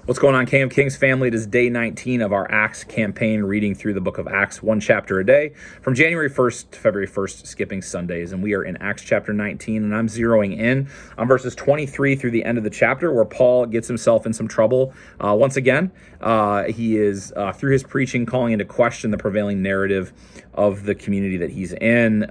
What's going on, King of Kings family? It is day 19 of our Acts campaign, reading through the book of Acts, one chapter a day, from January 1st to February 1st, skipping Sundays. And we are in Acts chapter 19, and I'm zeroing in on verses 23 through the end of the chapter, where Paul gets himself in some trouble. Once again, he is, through his preaching, calling into question the prevailing narrative of the community that he's in,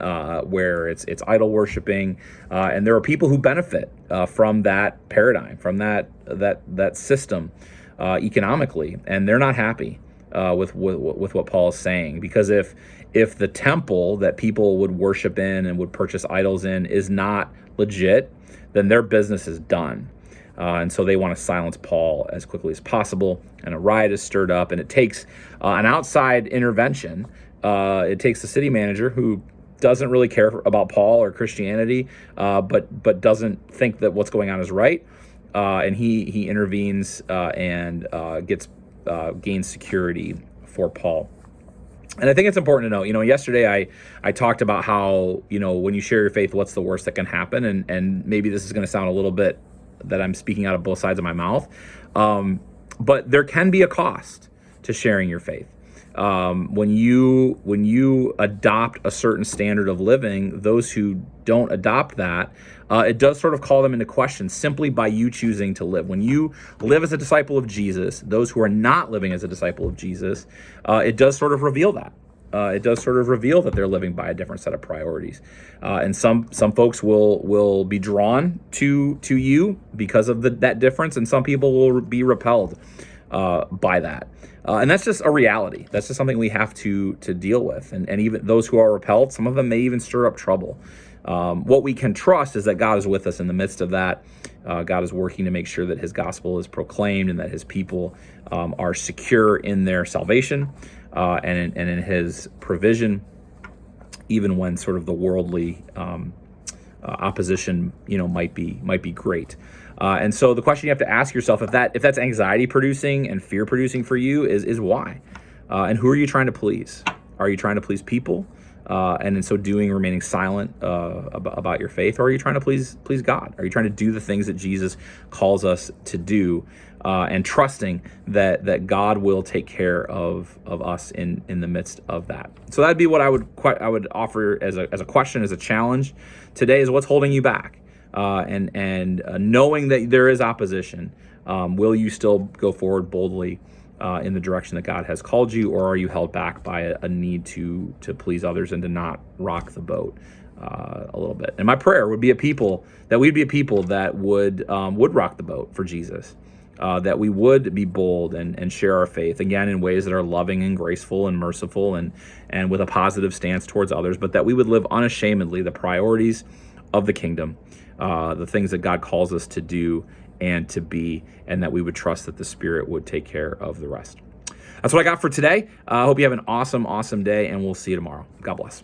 where it's idol worshiping, and there are people who benefit from that paradigm, from that system economically, and they're not happy with what Paul is saying, because if the temple that people would worship in and would purchase idols in is not legit, then their business is done. And so they want to silence Paul as quickly as possible, and a riot is stirred up, and it takes an outside intervention. It takes the city manager, who doesn't really care about Paul or Christianity, but doesn't think that what's going on is right, and he intervenes and gains security for Paul. And I think it's important to know, yesterday I talked about how, when you share your faith, what's the worst that can happen, and maybe this is going to sound a little bit that I'm speaking out of both sides of my mouth, but there can be a cost to sharing your faith. When you adopt a certain standard of living, those who don't adopt that, it does sort of call them into question simply by you choosing to live. When you live as a disciple of Jesus, those who are not living as a disciple of Jesus, it does sort of reveal that. It does sort of reveal that they're living by a different set of priorities. And some folks will be drawn to you because of that difference, and some people will be repelled by that. And that's just a reality. That's just something we have to deal with. And even those who are repelled, some of them may even stir up trouble. What we can trust is that God is with us in the midst of that. God is working to make sure that his gospel is proclaimed, and that his people are secure in their salvation and in his provision, even when sort of the worldly opposition, might be great. And so the question you have to ask yourself, if that's anxiety producing and fear producing for you, is why? And who are you trying to please? Are you trying to please people, and in so doing remaining silent about your faith, or are you trying to please God? Are you trying to do the things that Jesus calls us to do, and trusting that God will take care of us in the midst of that? So that'd be what I would offer as a question, as a challenge today, is what's holding you back? And knowing that there is opposition, will you still go forward boldly in the direction that God has called you, or are you held back by a need to please others and to not rock the boat a little bit? And my prayer would be we'd be a people that would rock the boat for Jesus, that we would be bold and share our faith, again, in ways that are loving and graceful and merciful and with a positive stance towards others, but that we would live unashamedly the priorities of the kingdom, the things that God calls us to do and to be, and that we would trust that the Spirit would take care of the rest. That's what I got for today. I hope you have an awesome day, and we'll see you tomorrow. God bless.